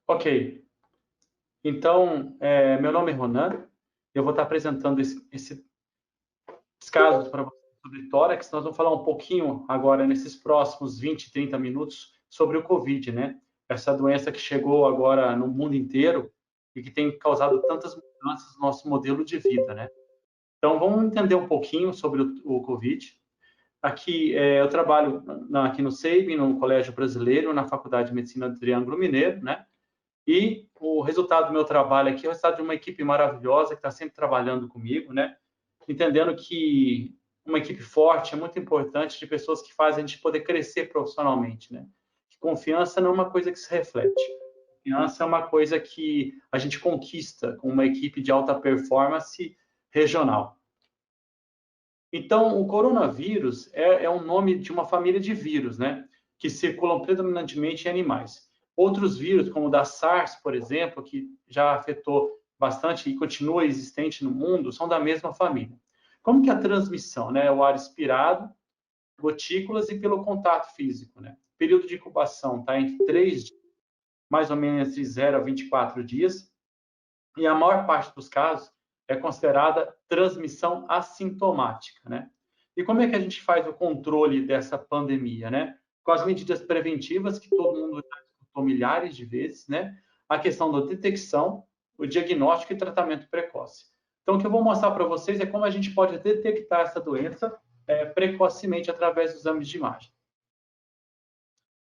Ok, então, meu nome é Ronan, eu vou estar apresentando esses casos para vocês sobre tórax. Nós vamos falar um pouquinho agora, nesses próximos 20, 30 minutos, sobre o Covid, né? Essa doença que chegou agora no mundo inteiro e que tem causado tantas mudanças no nosso modelo de vida, né? Então, vamos entender um pouquinho sobre o Covid. Aqui, eu trabalho aqui no SEIB, no Colégio Brasileiro, na Faculdade de Medicina do Triângulo Mineiro, né? E o resultado do meu trabalho aqui é o resultado de uma equipe maravilhosa que está sempre trabalhando comigo, né? Entendendo que uma equipe forte é muito importante, de pessoas que fazem a gente poder crescer profissionalmente, né? Que confiança não é uma coisa que se reflete. Confiança é uma coisa que a gente conquista com uma equipe de alta performance regional. Então, o coronavírus é um nome de uma família de vírus, né? Que circulam predominantemente em animais. Outros vírus, como o da SARS, por exemplo, que já afetou bastante e continua existente no mundo, são da mesma família. Como que é a transmissão, né? O ar expirado, gotículas e pelo contato físico, né? O período de incubação está entre 3 dias, mais ou menos entre 0 a 24 dias, e a maior parte dos casos é considerada transmissão assintomática, né? E como é que a gente faz o controle dessa pandemia, né? Com as medidas preventivas que todo mundo já escutou milhares de vezes, né? A questão da detecção, o diagnóstico e tratamento precoce. Então, o que eu vou mostrar para vocês é como a gente pode detectar essa doença precocemente através dos exames de imagem.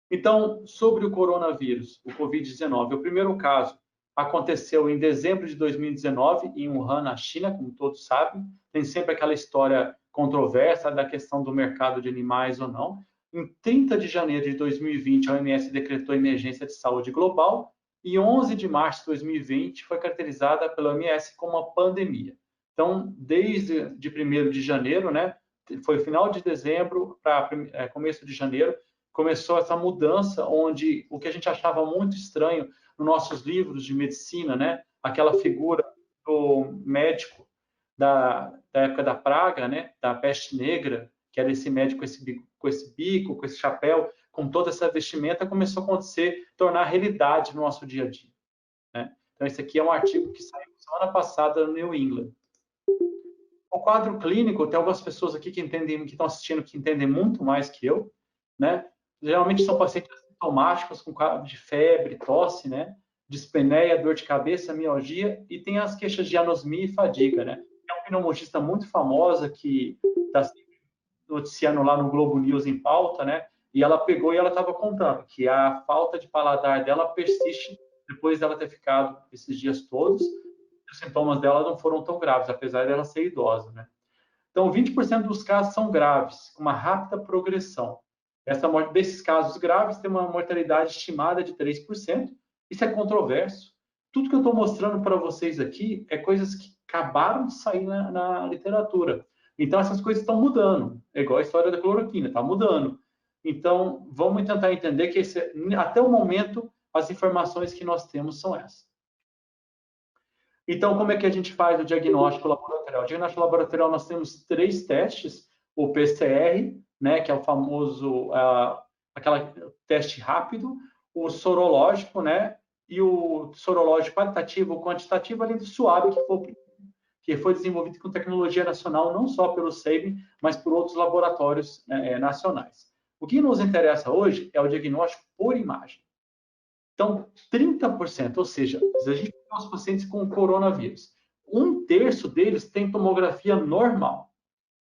Então, sobre o coronavírus, o Covid-19, o primeiro caso aconteceu em dezembro de 2019, em Wuhan, na China, como todos sabem. Tem sempre aquela história controversa da questão do mercado de animais ou não. Em 30 de janeiro de 2020, a OMS decretou emergência de saúde global e 11 de março de 2020 foi caracterizada pela OMS como uma pandemia. Então, desde de 1º de janeiro, né, foi final de dezembro para começo de janeiro, começou essa mudança onde o que a gente achava muito estranho nos nossos livros de medicina, né? Aquela figura do médico da época da praga, né? Da peste negra, que era esse médico com esse bico, com esse chapéu, com toda essa vestimenta, começou a acontecer, tornar realidade no nosso dia a dia, né? Então, esse aqui é um artigo que saiu semana passada no New England. O quadro clínico, tem algumas pessoas aqui que entendem, que estão assistindo, que entendem muito mais que eu, né? Geralmente são pacientes assintomáticos com quadro de febre, tosse, né? Dispneia, dor de cabeça, mialgia, e tem as queixas de anosmia e fadiga, né? É uma pneumologista muito famosa que está noticiando lá no Globo News em pauta, né? E ela pegou e ela estava contando que a falta de paladar dela persiste depois dela ter ficado esses dias todos. Os sintomas dela não foram tão graves, apesar dela ser idosa, né? Então, 20% dos casos são graves, com uma rápida progressão. Desses casos graves, tem uma mortalidade estimada de 3%. Isso é controverso. Tudo que eu estou mostrando para vocês aqui é coisas que acabaram de sair na literatura. Então, essas coisas estão mudando. É igual a história da cloroquina, está mudando. Então, vamos tentar entender que até o momento, as informações que nós temos são essas. Então, como é que a gente faz o diagnóstico laboratorial? O diagnóstico laboratorial, nós temos 3 testes. O PCR, né, que é o famoso aquela teste rápido, o sorológico, né, e o sorológico qualitativo, quantitativo, além do SWAB, que foi desenvolvido com tecnologia nacional, não só pelo SEIB, mas por outros laboratórios nacionais. O que nos interessa hoje é o diagnóstico por imagem. Então, 30%, ou seja, se a gente pegar os pacientes com coronavírus, 1/3 deles tem tomografia normal.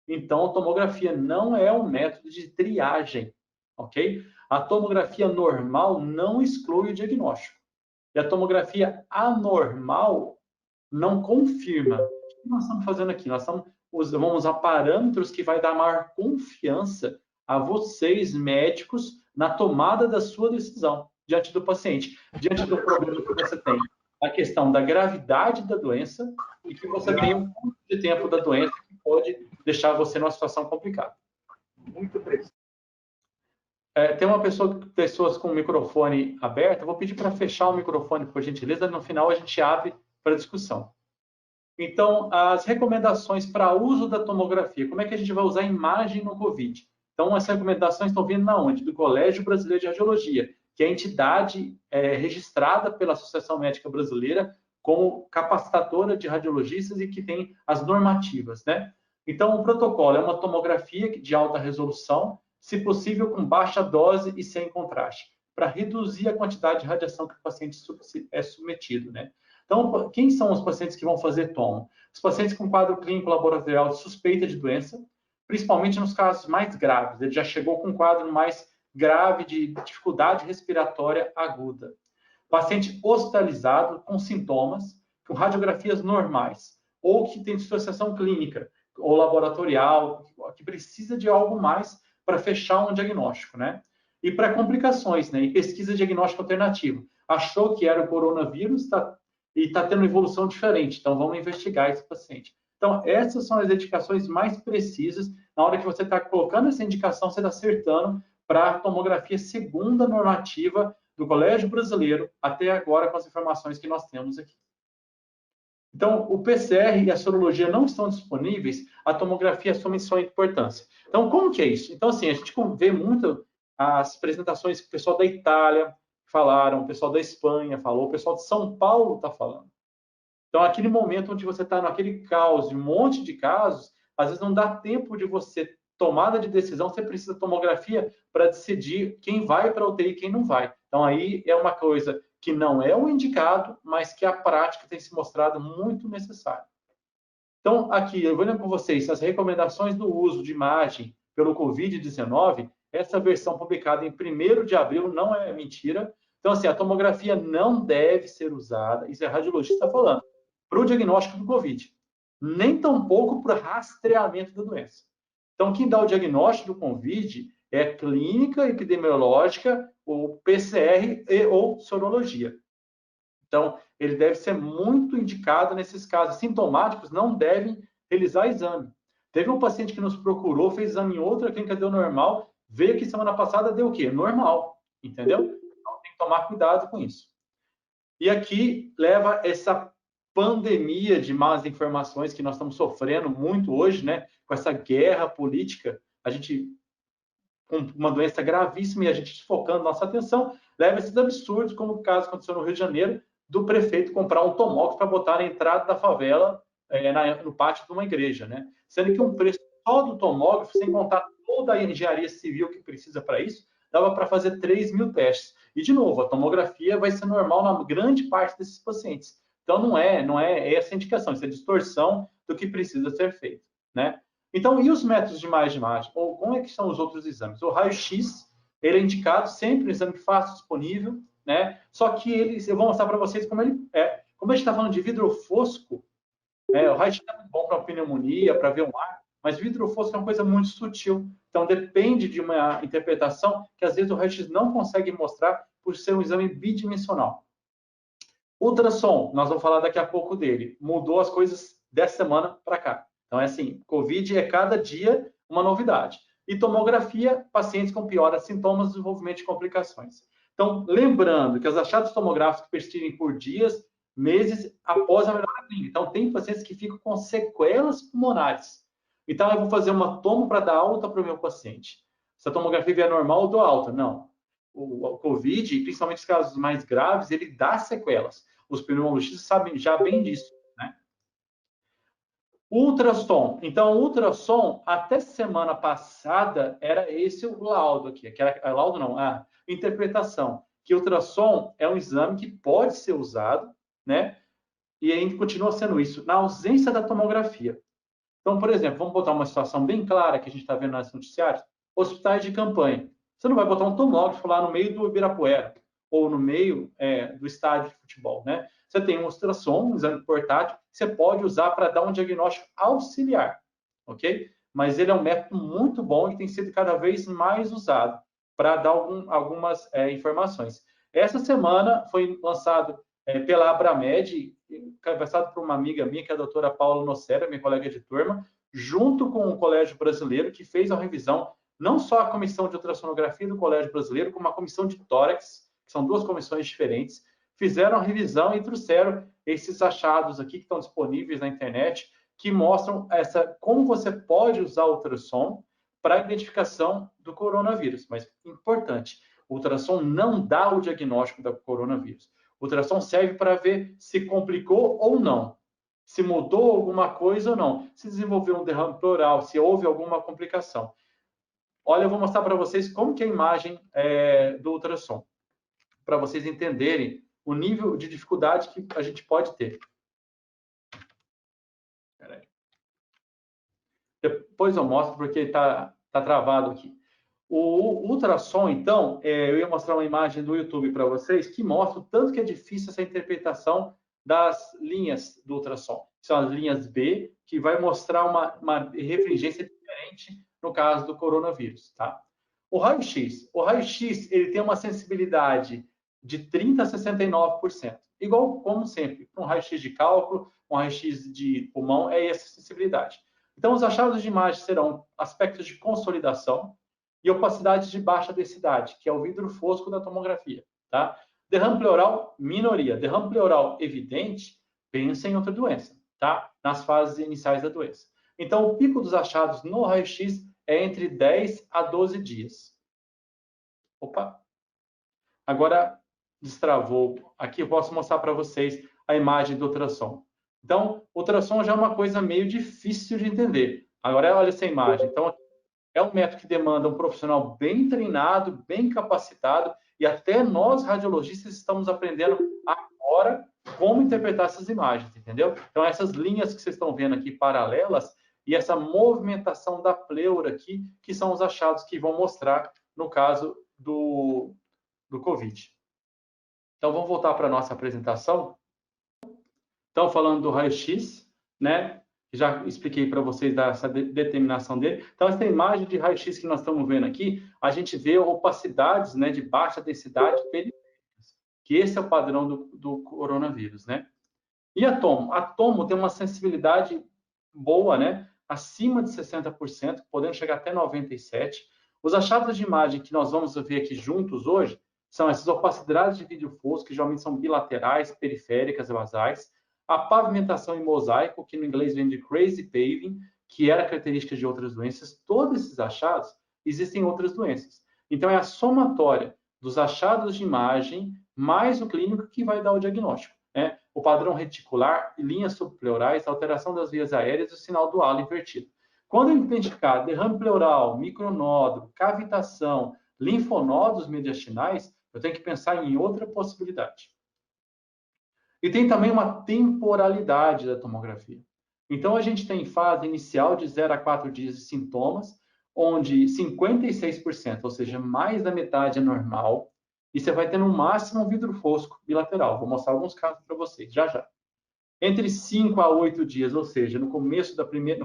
Então, a tomografia não é um método de triagem, ok? A tomografia normal não exclui o diagnóstico. E a tomografia anormal não confirma. O que nós estamos fazendo aqui? Nós vamos usar parâmetros que vai dar maior confiança a vocês, médicos, na tomada da sua decisão diante do paciente, diante do problema que você tem. A questão da gravidade da doença e que você tem um curto de tempo da doença que pode deixar você numa situação complicada. Muito preciso. Tem pessoas com o microfone aberto. Eu vou pedir para fechar o microfone, por gentileza. No final, a gente abre para discussão. Então, as recomendações para uso da tomografia. Como é que a gente vai usar a imagem no COVID? Então, essas recomendações estão vindo na onde? Do Colégio Brasileiro de Radiologia, que é a entidade registrada pela Associação Médica Brasileira como capacitadora de radiologistas e que tem as normativas, né? Então, o protocolo é uma tomografia de alta resolução, se possível com baixa dose e sem contraste, para reduzir a quantidade de radiação que o paciente é submetido, né? Então, quem são os pacientes que vão fazer tomo? Os pacientes com quadro clínico laboratorial de suspeita de doença, principalmente nos casos mais graves. Ele já chegou com um quadro mais grave de dificuldade respiratória aguda. Paciente hospitalizado com sintomas, com radiografias normais, ou que tem dissociação clínica ou laboratorial, que precisa de algo mais para fechar um diagnóstico, né? E para complicações, né? E pesquisa diagnóstica alternativa. Achou que era o coronavírus e está tendo evolução diferente, então vamos investigar esse paciente. Então, essas são as indicações mais precisas. Na hora que você está colocando essa indicação, você está acertando para a tomografia segunda normativa do Colégio Brasileiro, até agora com as informações que nós temos aqui. Então, o PCR e a sorologia não estão disponíveis, a tomografia assume sua importância. Então, como que é isso? Então, assim, a gente vê muito as apresentações que o pessoal da Itália falaram, o pessoal da Espanha falou, o pessoal de São Paulo está falando. Então, aquele momento onde você está naquele caos de um monte de casos, às vezes não dá tempo de você tomada de decisão, você precisa de tomografia para decidir quem vai para a UTI e quem não vai. Então, aí é uma coisa que não é o indicado, mas que a prática tem se mostrado muito necessária. Então, aqui, eu vou ler com vocês as recomendações do uso de imagem pelo Covid-19. Essa versão publicada em 1º de abril não é mentira. Então, assim, a tomografia não deve ser usada, isso é radiologista falando, para o diagnóstico do Covid, nem tampouco para o rastreamento da doença. Então, quem dá o diagnóstico do Covid é clínica epidemiológica, ou PCR ou sorologia. Então, ele deve ser muito indicado nesses casos sintomáticos, não devem realizar exame. Teve um paciente que nos procurou, fez exame em outra clínica, deu normal, veio aqui semana passada, deu o quê? Normal, entendeu? Então, tem que tomar cuidado com isso. E aqui leva essa pandemia de más informações que nós estamos sofrendo muito hoje, né? Com essa guerra política, a gente com uma doença gravíssima e a gente desfocando nossa atenção, leva esses absurdos, como o caso aconteceu no Rio de Janeiro, do prefeito comprar um tomógrafo para botar na entrada da favela, no pátio de uma igreja, né? Sendo que um preço só do tomógrafo, sem contar toda a engenharia civil que precisa para isso, dava para fazer 3.000 testes. E, de novo, a tomografia vai ser normal na grande parte desses pacientes. Então, não é essa a indicação, isso é distorção do que precisa ser feito, né? Então, e os métodos de imagem? Ou como é que são os outros exames? O raio-x, ele é indicado sempre, um exame fácil, disponível, né? Só que eu vou mostrar para vocês como ele é. Como a gente está falando de vidro fosco, o raio-x é muito bom para pneumonia, para ver um ar, mas vidro fosco é uma coisa muito sutil. Então, depende de uma interpretação que, às vezes, o raio-x não consegue mostrar por ser um exame bidimensional. Ultrassom, nós vamos falar daqui a pouco dele. Mudou as coisas dessa semana para cá. Então, é assim, Covid é cada dia uma novidade. E tomografia, pacientes com piora de sintomas, desenvolvimento de complicações. Então, lembrando que os achados tomográficos persistem por dias, meses após a melhora clínica. Então, tem pacientes que ficam com sequelas pulmonares. Então, eu vou fazer uma tomo para dar alta para o meu paciente. Se a tomografia vier normal, eu dou alta. Não. O Covid, principalmente os casos mais graves, ele dá sequelas. Os pneumologistas sabem já bem disso, né? Ultrassom. Então, o ultrassom, até semana passada, era esse o laudo aqui. Laudo não, a interpretação. Que ultrassom é um exame que pode ser usado, né? E ainda continua sendo isso, na ausência da tomografia. Então, por exemplo, vamos botar uma situação bem clara que a gente está vendo nas noticiários. Hospitais de campanha. Você não vai botar um tomógrafo lá no meio do Ibirapuera ou no meio do estádio de futebol, né? Você tem um ultrassom, um exame portátil, que você pode usar para dar um diagnóstico auxiliar, ok? Mas ele é um método muito bom e tem sido cada vez mais usado para dar algumas informações. Essa semana foi lançado pela Abramed, conversado por uma amiga minha, que é a doutora Paula Nocera, minha colega de turma, junto com o Colégio Brasileiro, que fez a revisão, não só a comissão de ultrassonografia do Colégio Brasileiro, como a comissão de tórax, que são duas comissões diferentes, fizeram a revisão e trouxeram esses achados aqui que estão disponíveis na internet, que mostram como você pode usar o ultrassom para a identificação do coronavírus. Mas, importante, O ultrassom não dá o diagnóstico do coronavírus. O ultrassom serve para ver se complicou ou não, se mudou alguma coisa ou não, se desenvolveu um derrame pleural, se houve alguma complicação. Olha, eu vou mostrar para vocês como que é a imagem do ultrassom, para vocês entenderem o nível de dificuldade que a gente pode ter. Depois eu mostro porque está travado aqui. O ultrassom, então, eu ia mostrar uma imagem do YouTube para vocês que mostra o tanto que é difícil essa interpretação das linhas do ultrassom. São as linhas B, que vai mostrar uma refringência diferente no caso do coronavírus, tá? O raio-x, ele tem uma sensibilidade de 30% a 69%. Igual, como sempre, um raio-x de cálculo, um raio-x de pulmão, é essa sensibilidade. Então, os achados de imagem serão aspectos de consolidação e opacidade de baixa densidade, que é o vidro fosco da tomografia, tá? Derrame pleural, minoria. Derrame pleural evidente, pensa em outra doença, tá? Nas fases iniciais da doença. Então, o pico dos achados no raio-x é entre 10 a 12 dias. Opa! Agora, destravou. Aqui eu posso mostrar para vocês a imagem do ultrassom. Então, ultrassom já é uma coisa meio difícil de entender. Agora, olha essa imagem. Então, é um método que demanda um profissional bem treinado, bem capacitado, e até nós, radiologistas, estamos aprendendo agora como interpretar essas imagens, entendeu? Então, essas linhas que vocês estão vendo aqui paralelas, e essa movimentação da pleura aqui, que são os achados que vão mostrar no caso do COVID. Então, vamos voltar para a nossa apresentação. Então, falando do raio-x, né? Já expliquei para vocês dessa determinação dele. Então, essa imagem de raio-x que nós estamos vendo aqui, a gente vê opacidades, né, de baixa densidade periféricas, que esse é o padrão do coronavírus, né? E atomo? Atomo tem uma sensibilidade boa, né? Acima de 60%, podendo chegar até 97%. Os achados de imagem que nós vamos ver aqui juntos hoje são essas opacidades de vidro fosco, que geralmente são bilaterais, periféricas e basais. A pavimentação em mosaico, que no inglês vem de crazy paving, que era característica de outras doenças. Todos esses achados existem em outras doenças. Então, é a somatória dos achados de imagem mais o clínico que vai dar o diagnóstico, né? O padrão reticular, linhas subpleurais, alteração das vias aéreas e o sinal do halo invertido. Quando eu identificar derrame pleural, micronódulo, cavitação, linfonodos mediastinais, eu tenho que pensar em outra possibilidade. E tem também uma temporalidade da tomografia. Então, a gente tem fase inicial de 0 a 4 dias de sintomas, onde 56%, ou seja, mais da metade é normal, e você vai ter no máximo um vidro fosco bilateral. Vou mostrar alguns casos para vocês, já já. Entre 5 a 8 dias, ou seja, no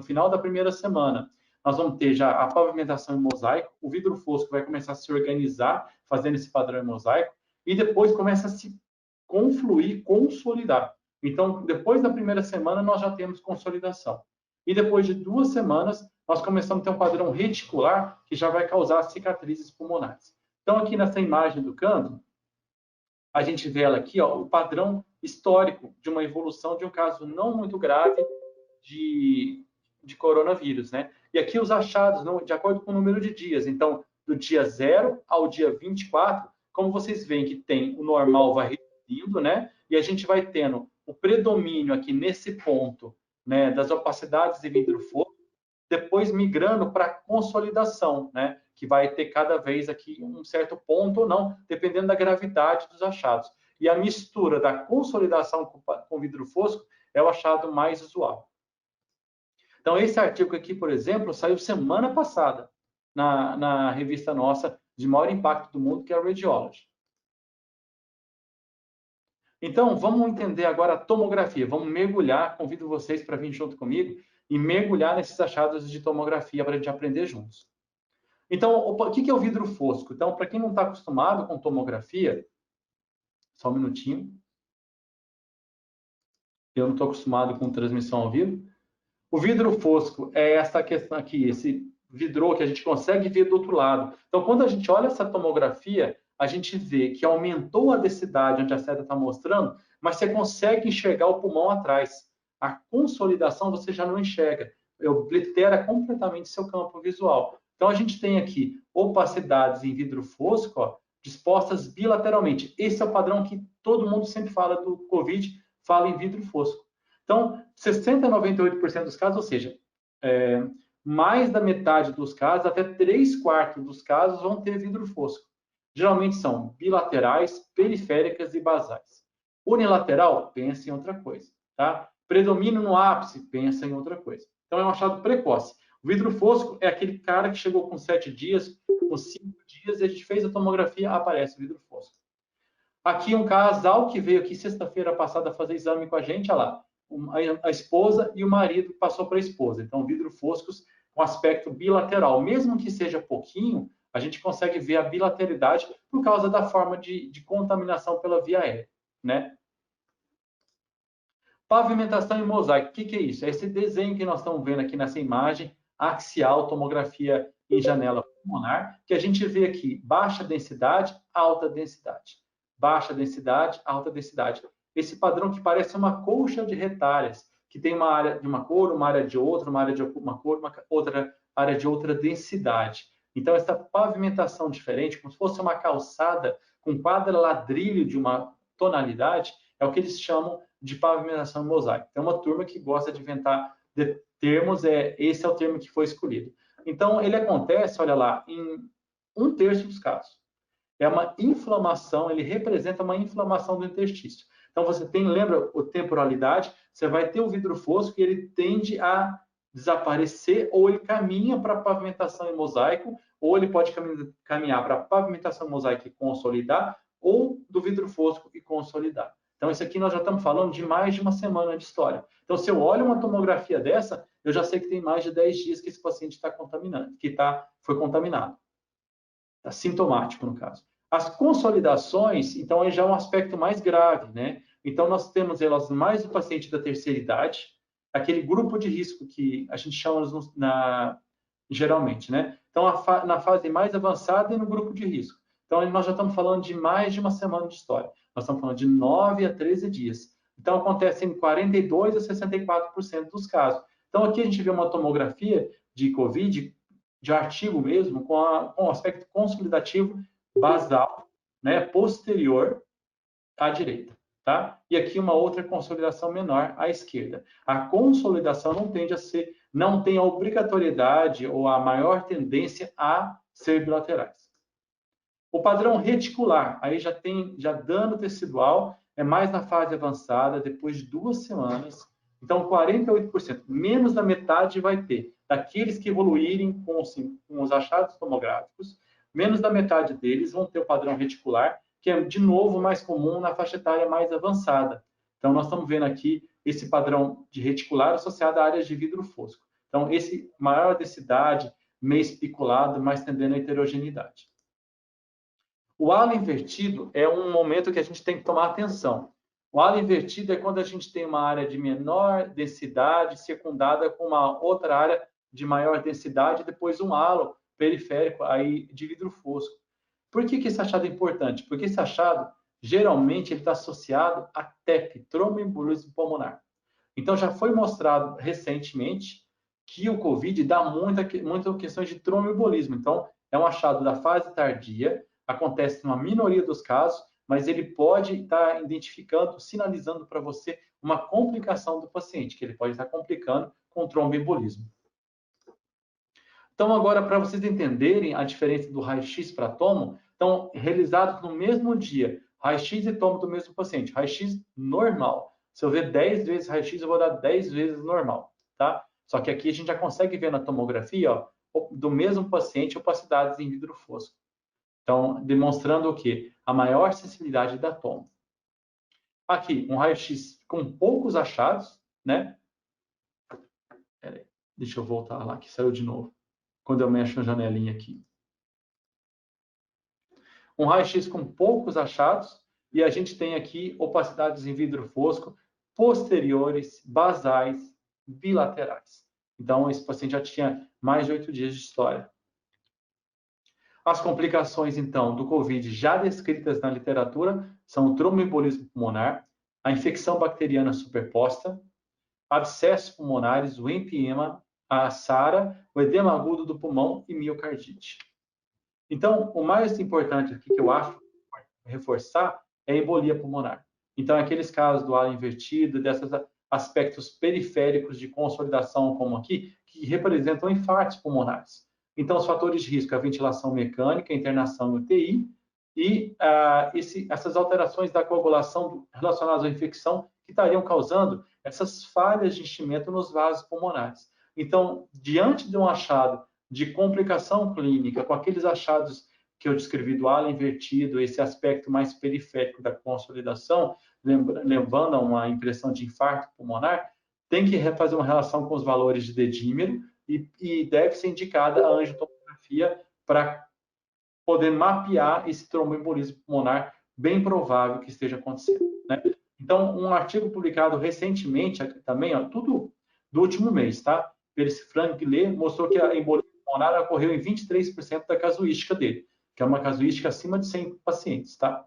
final da primeira semana, nós vamos ter já a pavimentação em mosaico, o vidro fosco vai começar a se organizar, fazendo esse padrão em mosaico, e depois começa a se confluir, consolidar. Então, depois da primeira semana, nós já temos consolidação. E depois de 2 semanas, nós começamos a ter um padrão reticular que já vai causar cicatrizes pulmonares. Então, aqui nessa imagem do canto, a gente vê ela aqui, ó, o padrão histórico de uma evolução de um caso não muito grave de coronavírus, né? E aqui os achados, de acordo com o número de dias. Então, do dia 0 ao dia 24, como vocês veem que tem o normal vai reduzindo, né? E a gente vai tendo o predomínio aqui nesse ponto, né, das opacidades de vidro fosco, depois migrando para consolidação, né? Que vai ter cada vez aqui um certo ponto ou não, dependendo da gravidade dos achados. E a mistura da consolidação com vidro fosco é o achado mais usual. Então, esse artigo aqui, por exemplo, saiu semana passada na revista nossa de maior impacto do mundo, que é a Radiology. Então, vamos entender agora a tomografia. Vamos mergulhar, convido vocês para vir junto comigo e mergulhar nesses achados de tomografia para a gente aprender juntos. Então, o que é o vidro fosco? Então, para quem não está acostumado com tomografia, só um minutinho. Eu não estou acostumado com transmissão ao vivo. O vidro fosco é essa questão aqui, esse vidro que a gente consegue ver do outro lado. Então, quando a gente olha essa tomografia, a gente vê que aumentou a densidade onde a seta está mostrando, mas você consegue enxergar o pulmão atrás. A consolidação você já não enxerga. Oblitera completamente seu campo visual. Então, a gente tem aqui opacidades em vidro fosco, ó, dispostas bilateralmente. Esse é o padrão que todo mundo sempre fala do COVID, fala em vidro fosco. Então, 60% a 98% dos casos, ou seja, mais da metade dos casos, até 3/4 dos casos, vão ter vidro fosco. Geralmente são bilaterais, periféricas e basais. Unilateral, pensa em outra coisa, tá? Predomínio no ápice, pensa em outra coisa. Então, é um achado precoce. O vidro fosco é aquele cara que chegou com 7 dias, com 5 dias, e a gente fez a tomografia, aparece o vidro fosco. Aqui um casal que veio aqui sexta-feira passada fazer exame com a gente, olha lá, a esposa e o marido passou para a esposa. Então, vidro foscos com aspecto bilateral. Mesmo que seja pouquinho, a gente consegue ver a bilateralidade por causa da forma de contaminação pela via aérea, né? Pavimentação em mosaico, o que é isso? É esse desenho que nós estamos vendo aqui nessa imagem, axial, tomografia em janela pulmonar, que a gente vê aqui baixa densidade, alta densidade. Baixa densidade, alta densidade. Esse padrão que parece uma colcha de retalhas, que tem uma área de uma cor, uma área de outra, uma área de uma cor, uma outra área de outra densidade. Então, essa pavimentação diferente, como se fosse uma calçada com quadra-ladrilho de uma tonalidade, é o que eles chamam de pavimentação em mosaico. Tem uma turma que gosta de inventar termos, esse é o termo que foi escolhido. Então, ele acontece, olha lá, em 1/3 dos casos. É uma inflamação, ele representa uma inflamação do interstício. Então, você tem, lembra a temporalidade? Você vai ter o vidro fosco e ele tende a desaparecer, ou ele caminha para a pavimentação em mosaico, ou ele pode caminhar para a pavimentação em mosaico e consolidar, ou do vidro fosco e consolidar. Então, isso aqui nós já estamos falando de mais de uma semana de história. Então, se eu olho uma tomografia dessa, eu já sei que tem mais de 10 dias que esse paciente está contaminado, foi contaminado. Está sintomático, no caso. As consolidações, então, aí já é um aspecto mais grave, né? Então, nós temos elas mais do paciente da terceira idade, aquele grupo de risco que a gente chama geralmente, né? Então, na fase mais avançada e no grupo de risco. Então, nós já estamos falando de mais de uma semana de história. Nós estamos falando de 9 a 13 dias. Então, acontece em 42 a 64% dos casos. Então, aqui a gente vê uma tomografia de COVID, de artigo mesmo, com o aspecto consolidativo basal, né, posterior à direita, tá? E aqui uma outra consolidação menor à esquerda. A consolidação não tem a obrigatoriedade ou a maior tendência a ser bilaterais. O padrão reticular, aí já dano tecidual, é mais na fase avançada, depois de 2 semanas. Então, 48%, menos da metade vai ter. Daqueles que evoluírem com os achados tomográficos, menos da metade deles vão ter o padrão reticular, que é, de novo, mais comum na faixa etária mais avançada. Então, nós estamos vendo aqui esse padrão de reticular associado a áreas de vidro fosco. Então, esse maior densidade, meio espiculado, mais tendendo à heterogeneidade. O halo invertido é um momento que a gente tem que tomar atenção. O halo invertido é quando a gente tem uma área de menor densidade secundada com uma outra área de maior densidade, depois um halo periférico aí de vidro fosco. Por que esse achado é importante? Porque esse achado, geralmente, ele está associado a TEP, tromboembolismo pulmonar. Então, já foi mostrado recentemente que o COVID dá muita questão de tromboembolismo. Então, é um achado da fase tardia, acontece numa minoria dos casos, mas ele pode estar identificando, sinalizando para você uma complicação do paciente, que ele pode estar complicando com tromboembolismo. Então, agora, para vocês entenderem a diferença do raio-x para tomo, então, realizados no mesmo dia, raio-x e tomo do mesmo paciente, raio-x normal. Se eu ver 10 vezes raio-x, eu vou dar 10 vezes normal, tá? Só que aqui a gente já consegue ver na tomografia, ó, do mesmo paciente, opacidades em vidro fosco. Então, demonstrando o quê? A maior sensibilidade da tomo. Aqui, um raio-x com poucos achados, né? Peraí, deixa eu voltar lá, que saiu de novo. Quando eu mexo na janelinha aqui. Um raio-x com poucos achados, e a gente tem aqui opacidades em vidro fosco posteriores, basais, bilaterais. Então, esse paciente já tinha mais de 8 dias de história. As complicações, então, do COVID já descritas na literatura são o tromboembolismo pulmonar, a infecção bacteriana superposta, abscessos pulmonares, o empiema, a SARA, o edema agudo do pulmão e miocardite. Então, o mais importante aqui que eu acho reforçar é a embolia pulmonar. Então, aqueles casos do ala invertido, desses aspectos periféricos de consolidação, como aqui, que representam infartos pulmonares. Então, os fatores de risco, a ventilação mecânica, a internação em UTI e essas alterações da coagulação relacionadas à infecção que estariam causando essas falhas de enchimento nos vasos pulmonares. Então, diante de um achado de complicação clínica, com aqueles achados que eu descrevi do ala invertido, esse aspecto mais periférico da consolidação, levando a uma impressão de infarto pulmonar, tem que fazer uma relação com os valores de dedímero e deve ser indicada a angiotomografia para poder mapear esse tromboembolismo pulmonar bem provável que esteja acontecendo, né? Então, um artigo publicado recentemente, também, ó, tudo do último mês, tá? Pelo Frank Guillet, mostrou que a embolia pulmonar ocorreu em 23% da casuística dele, que é uma casuística acima de 100 pacientes, tá?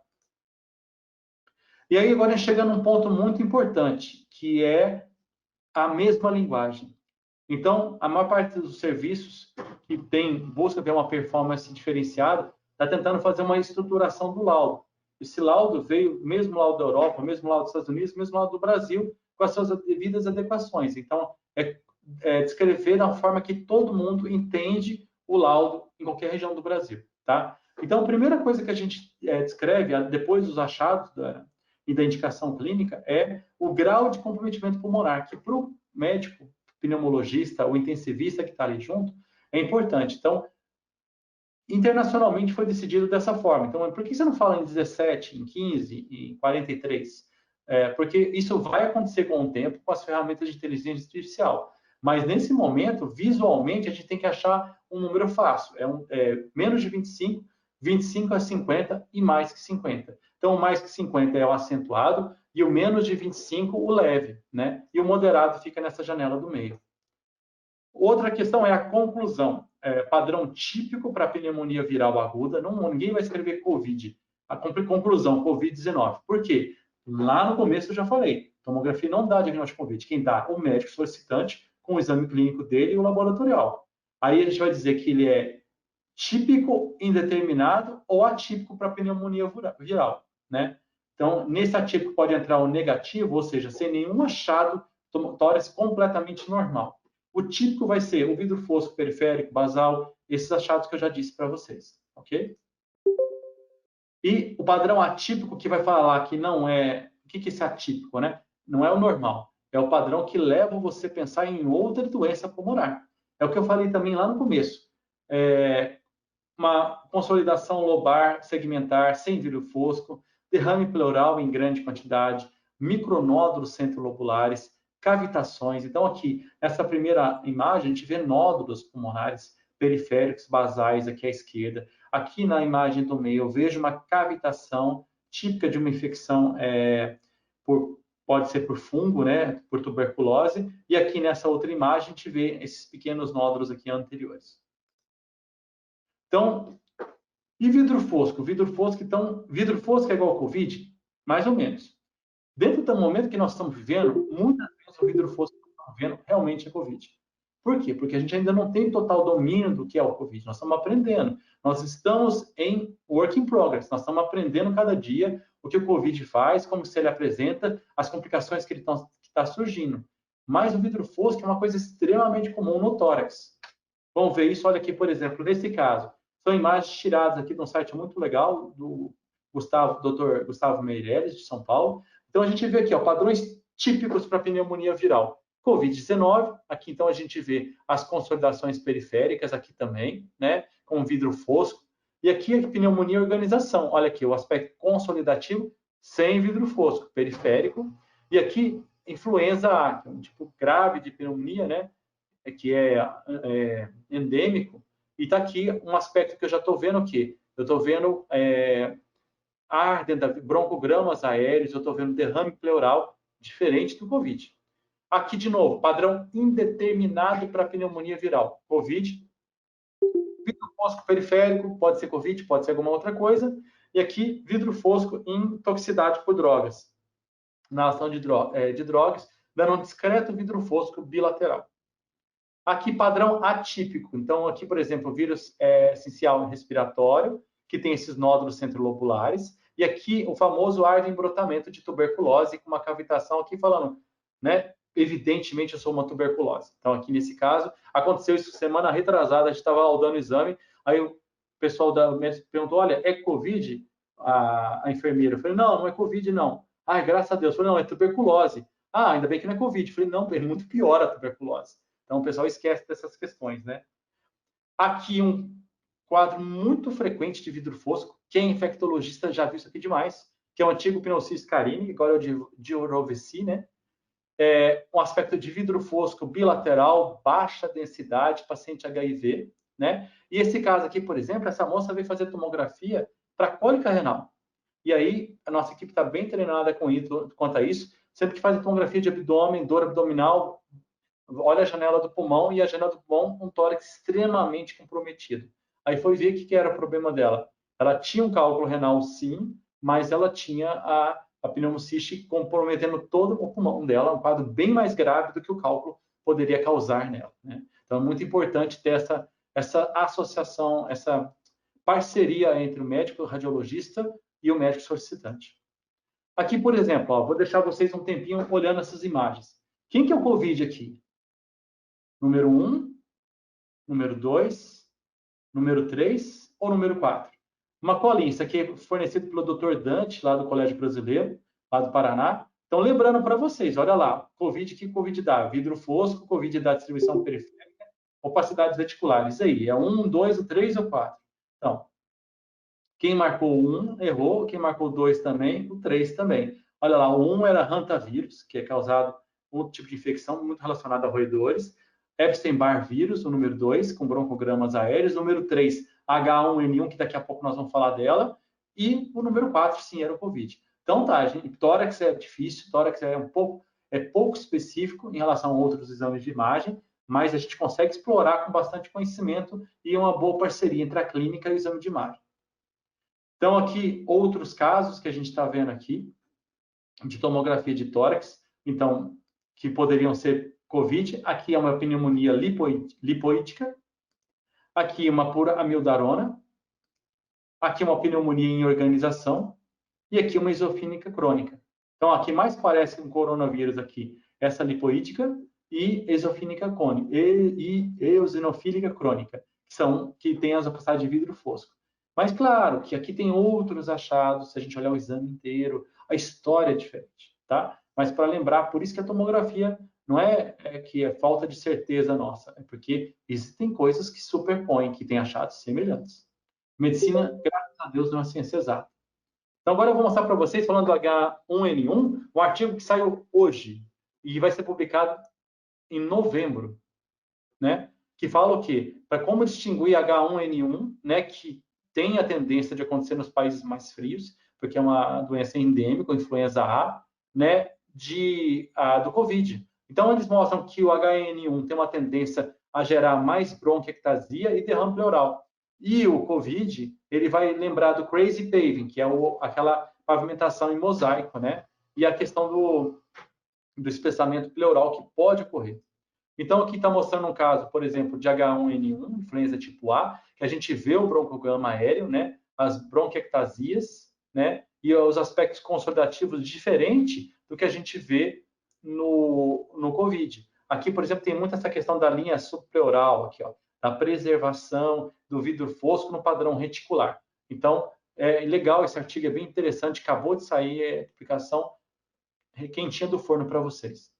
E aí, agora chega num ponto muito importante, que é a mesma linguagem. Então, a maior parte dos serviços que busca ter uma performance diferenciada, está tentando fazer uma estruturação do laudo. Esse laudo veio, mesmo laudo da Europa, mesmo laudo dos Estados Unidos, mesmo laudo do Brasil, com as suas devidas adequações. Então, descrever da forma que todo mundo entende o laudo em qualquer região do Brasil, tá? Então, a primeira coisa que a gente descreve, depois dos achados e da indicação clínica, é o grau de comprometimento pulmonar, que para o médico pneumologista ou intensivista que está ali junto, é importante. Então, internacionalmente foi decidido dessa forma. Então, por que você não fala em 17, em 15, em 43? Porque isso vai acontecer com o tempo, com as ferramentas de inteligência artificial. Mas, nesse momento, visualmente, a gente tem que achar um número fácil. Menos de 25, 25 a 50 e mais que 50. Então, o mais que 50 é o acentuado e o menos de 25, o leve, né? E o moderado fica nessa janela do meio. Outra questão é a conclusão. Padrão típico para pneumonia viral aguda. Ninguém vai escrever COVID. A conclusão, COVID-19. Por quê? Lá no começo eu já falei, tomografia não dá diagnóstico de COVID. Quem dá? O médico solicitante, com o exame clínico dele e o laboratorial. Aí a gente vai dizer que ele é típico, indeterminado ou atípico para pneumonia viral, né? Então, nesse atípico pode entrar o negativo, ou seja, sem nenhum achado, tórax completamente normal. O típico vai ser o vidro fosco periférico, basal, esses achados que eu já disse para vocês, ok? E o padrão atípico que vai falar que não é... O que é esse atípico, né? Não é o normal. É o padrão que leva você a pensar em outra doença pulmonar. É o que eu falei também lá no começo. Uma consolidação lobar segmentar sem vidro fosco, derrame pleural em grande quantidade, micronódulos centrolobulares, cavitações. Então, aqui, nessa primeira imagem, a gente vê nódulos pulmonares periféricos basais aqui à esquerda. Aqui na imagem do meio, eu vejo uma cavitação típica de uma infecção pode ser por fungo, né, por tuberculose. E aqui nessa outra imagem, a gente vê esses pequenos nódulos aqui anteriores. Então, e vidro fosco? Vidro fosco é igual ao Covid? Mais ou menos. Dentro do momento que nós estamos vivendo, muitas vezes o vidro fosco que nós estamos vendo realmente é Covid. Por quê? Porque a gente ainda não tem total domínio do que é o Covid. Nós estamos aprendendo. Nós estamos em work in progress. Nós estamos aprendendo cada dia o que o Covid faz, como se ele apresenta, as complicações que ele está surgindo. Mas o vidro fosco é uma coisa extremamente comum no tórax. Vamos ver isso, olha aqui, por exemplo, nesse caso. São imagens tiradas aqui de um site muito legal do Dr. Gustavo Meireles, de São Paulo. Então, a gente vê aqui, ó, padrões típicos para pneumonia viral. Covid-19, aqui então a gente vê as consolidações periféricas aqui também, né, com vidro fosco. E aqui a pneumonia organização. Olha aqui, o aspecto consolidativo sem vidro fosco, periférico. E aqui, influenza A, que é um tipo grave de pneumonia, né, que é endêmico, e está aqui um aspecto que eu já estou vendo aqui. Eu estou vendo ar dentro da broncogramas aéreos, eu estou vendo derrame pleural, diferente do Covid. Aqui, de novo, padrão indeterminado para pneumonia viral. Covid, vidro fosco periférico, pode ser Covid, pode ser alguma outra coisa. E aqui, vidro fosco em toxicidade por drogas. Na ação de drogas, dando um discreto vidro fosco bilateral. Aqui, padrão atípico. Então, aqui, por exemplo, o vírus essencial respiratório, que tem esses nódulos centrolobulares. E aqui, o famoso ar de embrotamento de tuberculose, com uma cavitação aqui falando, né? Evidentemente, eu sou uma tuberculose. Então, aqui nesse caso, aconteceu isso semana retrasada, a gente estava dando o exame, aí o pessoal da médica perguntou, olha, é Covid? A enfermeira. Eu falei, não, não é Covid, não. Ah, graças a Deus. Eu falei, não, é tuberculose. Ah, ainda bem que não é Covid. Eu falei, não, é muito pior a tuberculose. Então, o pessoal esquece dessas questões, né? Aqui um quadro muito frequente de vidro fosco. Quem é infectologista já viu isso aqui demais, que é o antigo Pneumocystis carini, agora é o de Orovesi, né? Um aspecto de vidro fosco bilateral, baixa densidade, paciente HIV, né? E esse caso aqui, por exemplo, essa moça veio fazer tomografia para cólica renal. E aí, a nossa equipe está bem treinada quanto a isso. Sempre que faz a tomografia de abdômen, dor abdominal, olha a janela do pulmão e a janela do pulmão com um tórax extremamente comprometido. Aí foi ver o que era o problema dela. Ela tinha um cálculo renal, sim, mas ela tinha a pneumociste comprometendo todo o pulmão dela, um quadro bem mais grave do que o cálculo poderia causar nela, né? Então, é muito importante ter essa associação, essa parceria entre o médico radiologista e o médico solicitante. Aqui, por exemplo, ó, vou deixar vocês um tempinho olhando essas imagens. Quem que é o COVID aqui? Número 1, número 2, número 3 ou número 4? Uma colinha, isso aqui é fornecido pelo Dr. Dante, lá do Colégio Brasileiro, lá do Paraná. Então, lembrando para vocês, olha lá, COVID, que COVID dá? Vidro fosco, COVID dá distribuição periférica, opacidades reticulares. Aí, é 1, 2, 3 ou 4? Então, quem marcou 1 errou, quem marcou 2 também, o 3 também. Olha lá, o 1 era hantavírus, que é causado por um tipo de infecção muito relacionada a roedores. Epstein-Barr vírus, o número 2, com broncogramas aéreos. Número 3, H1N1, que daqui a pouco nós vamos falar dela. E o número 4, sim, era o Covid. Então tá, gente, tórax é difícil, tórax é pouco específico em relação a outros exames de imagem, mas a gente consegue explorar com bastante conhecimento e uma boa parceria entre a clínica e o exame de imagem. Então, aqui, outros casos que a gente está vendo aqui, de tomografia de tórax, então, que poderiam ser COVID. Aqui é uma pneumonia lipoítica. Aqui uma pura amiodarona. Aqui uma pneumonia em organização. E aqui uma esofílica crônica. Então, aqui mais parece um coronavírus aqui, essa lipoítica e esofílica crônica, e eosinofílica crônica, que tem as opacidades de vidro fosco. Mas, claro, que aqui tem outros achados, se a gente olhar o exame inteiro, a história é diferente, tá? Mas para lembrar, por isso que a tomografia não é que é falta de certeza nossa, é porque existem coisas que superpõem, que têm achados semelhantes. Medicina, graças a Deus, não é ciência exata. Então, agora eu vou mostrar para vocês, falando do H1N1, um artigo que saiu hoje e vai ser publicado em novembro, né? Que fala o quê? Para como distinguir H1N1, né? Que tem a tendência de acontecer nos países mais frios, porque é uma doença endêmica, influenza A, né? Do Covid. Então, eles mostram que o H1N1 tem uma tendência a gerar mais bronquiectasia e derrame pleural. E o COVID, ele vai lembrar do crazy paving, que é aquela pavimentação em mosaico, né? E a questão do espessamento pleural que pode ocorrer. Então, aqui está mostrando um caso, por exemplo, de H1N1, influenza tipo A, que a gente vê o broncograma aéreo, né? As bronquiectasias, né? E os aspectos consolidativos diferentes do que a gente vê no COVID. Aqui, por exemplo, tem muito essa questão da linha subpleural, aqui, ó, da preservação do vidro fosco no padrão reticular. Então, é legal esse artigo, é bem interessante, acabou de sair a publicação quentinha do forno para vocês.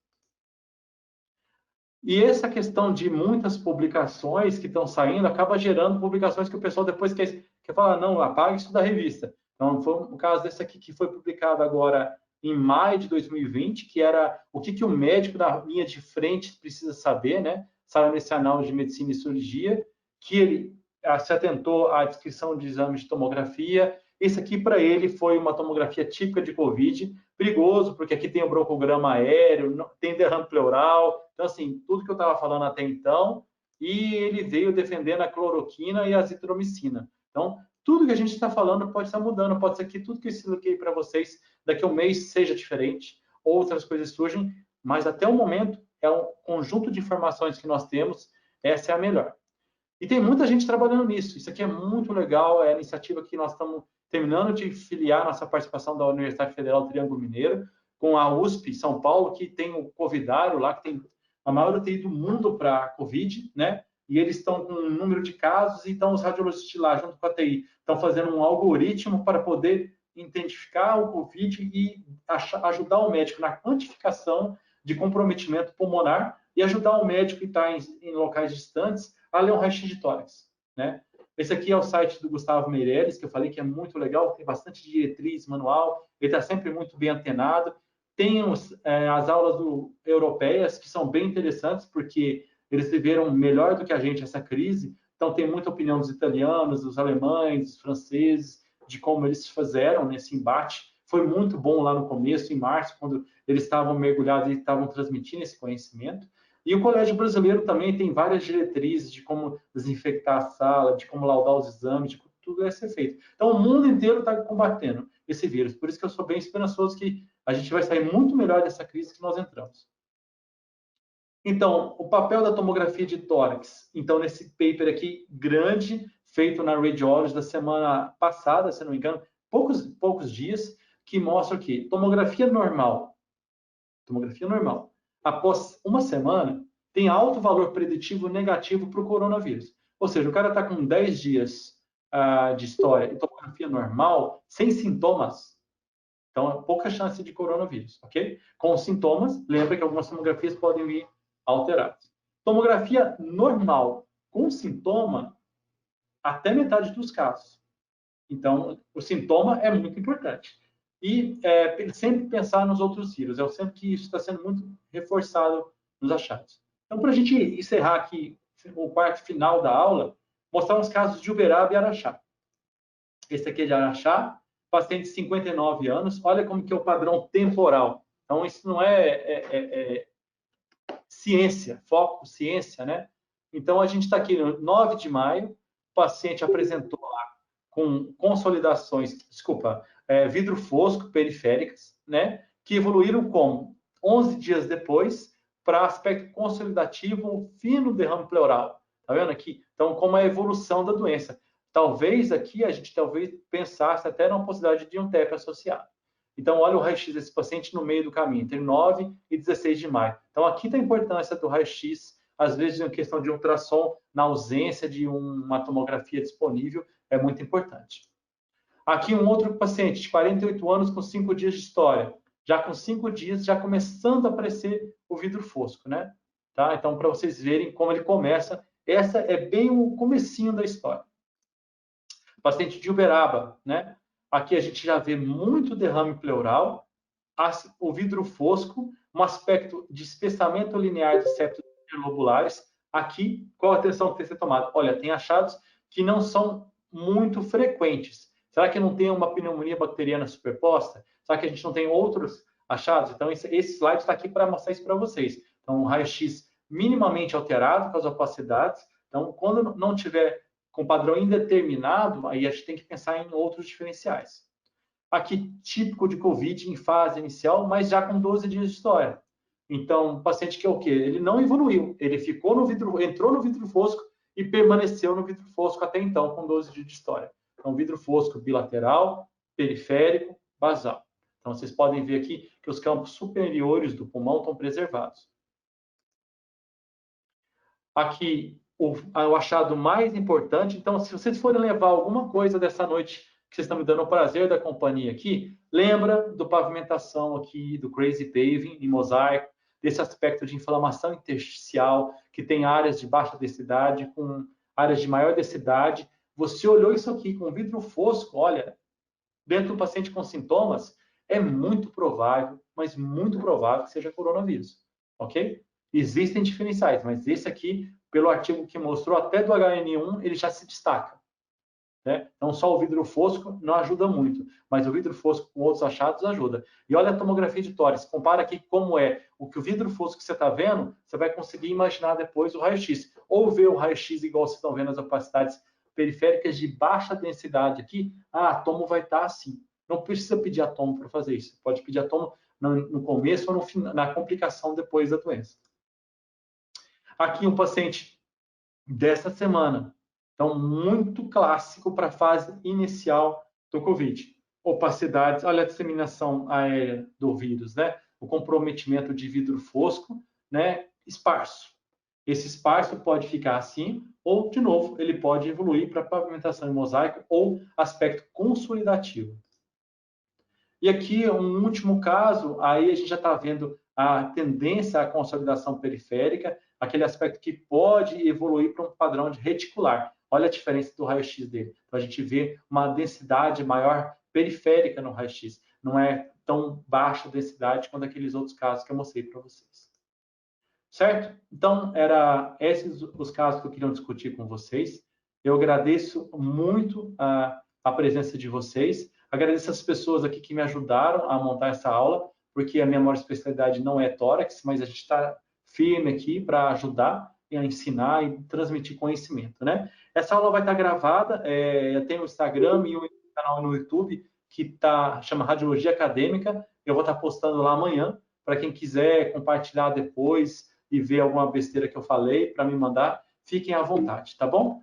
E essa questão de muitas publicações que estão saindo acaba gerando publicações que o pessoal depois quer falar, não, apaga isso da revista. Então, foi o caso desse aqui que foi publicado agora em maio de 2020, que era o que o médico da linha de frente precisa saber, né? Saiu nesse análise de medicina e cirurgia, que ele se atentou à descrição de exames de tomografia. Esse aqui, para ele, foi uma tomografia típica de COVID, perigoso, porque aqui tem o broncograma aéreo, tem derrame pleural. Então, assim, tudo que eu estava falando até então, e ele veio defendendo a cloroquina e a azitromicina. Então, tudo que a gente está falando pode estar mudando, pode ser que tudo que eu expliquei para vocês daqui a um mês seja diferente, outras coisas surgem, mas até o momento é um conjunto de informações que nós temos essa é a melhor. E tem muita gente trabalhando nisso. Isso aqui é muito legal, é a iniciativa que nós estamos terminando de filiar nossa participação da Universidade Federal Triângulo Mineiro, com a USP São Paulo, que tem o Covidário lá, que tem a maior UTI do mundo para a Covid, né? E eles estão com um número de casos, então os radiologistas lá, junto com a TI, estão fazendo um algoritmo para poder identificar o Covid e ajudar o médico na quantificação de comprometimento pulmonar e ajudar o médico que está em locais distantes a ler um raio-x de tórax, né? Esse aqui é o site do Gustavo Meireles, que eu falei que é muito legal, tem bastante diretriz, manual, ele está sempre muito bem antenado. Tem as aulas europeias, que são bem interessantes, porque eles viveram melhor do que a gente essa crise, então tem muita opinião dos italianos, dos alemães, dos franceses, de como eles fizeram nesse embate. Foi muito bom lá no começo, em março, quando eles estavam mergulhados e estavam transmitindo esse conhecimento. E o Colégio Brasileiro também tem várias diretrizes de como desinfectar a sala, de como laudar os exames, de como tudo deve ser feito. Então, o mundo inteiro está combatendo esse vírus. Por isso que eu sou bem esperançoso que a gente vai sair muito melhor dessa crise que nós entramos. Então, o papel da tomografia de tórax. Então, nesse paper aqui, grande, feito na Radiology da semana passada, se não me engano, poucos dias, que mostra que tomografia normal, após uma semana, tem alto valor preditivo negativo para o coronavírus. Ou seja, o cara está com 10 dias de história e tomografia normal, sem sintomas, então é pouca chance de coronavírus, ok? Com sintomas, lembra que algumas tomografias podem vir alteradas. Tomografia normal com sintoma, até metade dos casos. Então, o sintoma é muito importante. E sempre pensar nos outros vírus. Eu sempre que isso está sendo muito reforçado nos achados. Então, para a gente encerrar aqui o parte final da aula, mostrar uns casos de Uberaba e Araxá. Esse aqui é de Araxá, paciente de 59 anos. Olha como que é o padrão temporal. Então, isso não é ciência, foco, ciência, né? Então, a gente está aqui no 9 de maio, o paciente apresentou lá com consolidações, vidro fosco periféricas, né? Que evoluíram como 11 dias depois para aspecto consolidativo fino derrame pleural. Tá vendo aqui? Então, como a evolução da doença. Talvez aqui a gente pensasse até na possibilidade de um TEP associado. Então, olha o raio-x desse paciente no meio do caminho, entre 9 e 16 de maio. Então, aqui está a importância do raio-x, às vezes em questão de ultrassom, na ausência de uma tomografia disponível, é muito importante. Aqui um outro paciente de 48 anos com 5 dias de história. Já com 5 dias, já começando a aparecer o vidro fosco, né? Tá? Então, para vocês verem como ele começa, essa é bem o comecinho da história. Paciente de Uberaba, né? Aqui a gente já vê muito derrame pleural, o vidro fosco, um aspecto de espessamento linear de septos interlobulares. Aqui, qual a atenção que tem que ser tomada? Olha, tem achados que não são muito frequentes. Será que não tem uma pneumonia bacteriana superposta? Será que a gente não tem outros achados? Então, esse slide está aqui para mostrar isso para vocês. Então, um raio-x minimamente alterado com as opacidades. Então, quando não tiver com padrão indeterminado, aí a gente tem que pensar em outros diferenciais. Aqui, típico de COVID em fase inicial, mas já com 12 dias de história. Então, o paciente que é o quê? Ele não evoluiu, ele ficou no vidro, entrou no vidro fosco e permaneceu no vidro fosco até então, com 12 dias de história. Então, vidro fosco bilateral, periférico, basal. Então, vocês podem ver aqui que os campos superiores do pulmão estão preservados. Aqui, o achado mais importante. Então, se vocês forem levar alguma coisa dessa noite, que vocês estão me dando o prazer da companhia aqui, lembra do pavimentação aqui, do Crazy Paving, em mosaico, desse aspecto de inflamação intersticial, que tem áreas de baixa densidade, com áreas de maior densidade. Você olhou isso aqui com vidro fosco, olha, dentro do paciente com sintomas, é muito provável, mas muito provável que seja coronavírus, ok? Existem diferenciais, mas esse aqui, pelo artigo que mostrou, até do HN1, ele já se destaca. Né? Então, só o vidro fosco não ajuda muito, mas o vidro fosco com outros achados ajuda. E olha a tomografia de tórax, compara aqui como é o que o vidro fosco que você está vendo, você vai conseguir imaginar depois o raio-x. Ou ver o raio-x igual vocês estão vendo as opacidades periféricas de baixa densidade aqui, a tomo vai estar assim. Não precisa pedir a tomo para fazer isso. Pode pedir a tomo no começo ou na complicação depois da doença. Aqui um paciente dessa semana. Então, muito clássico para a fase inicial do Covid. Opacidades, olha a disseminação aérea do vírus, né? O comprometimento de vidro fosco, né? Esparso. Esse esparso pode ficar assim, ou, de novo, ele pode evoluir para pavimentação em mosaico ou aspecto consolidativo. E aqui, um último caso, aí a gente já está vendo a tendência à consolidação periférica, aquele aspecto que pode evoluir para um padrão de reticular. Olha a diferença do raio-x dele. Então, a gente vê uma densidade maior periférica no raio-x. Não é tão baixa densidade quanto aqueles outros casos que eu mostrei para vocês. Certo? Então, eram esses os casos que eu queria discutir com vocês. Eu agradeço muito a presença de vocês. Agradeço as pessoas aqui que me ajudaram a montar essa aula, porque a minha maior especialidade não é tórax, mas a gente está firme aqui para ajudar e a ensinar e transmitir conhecimento, né? Essa aula vai estar gravada, eu tenho o Instagram e um canal no YouTube que chama Radiologia Acadêmica. Eu vou estar postando lá amanhã, para quem quiser compartilhar depois e ver alguma besteira que eu falei para me mandar, fiquem à vontade, tá bom?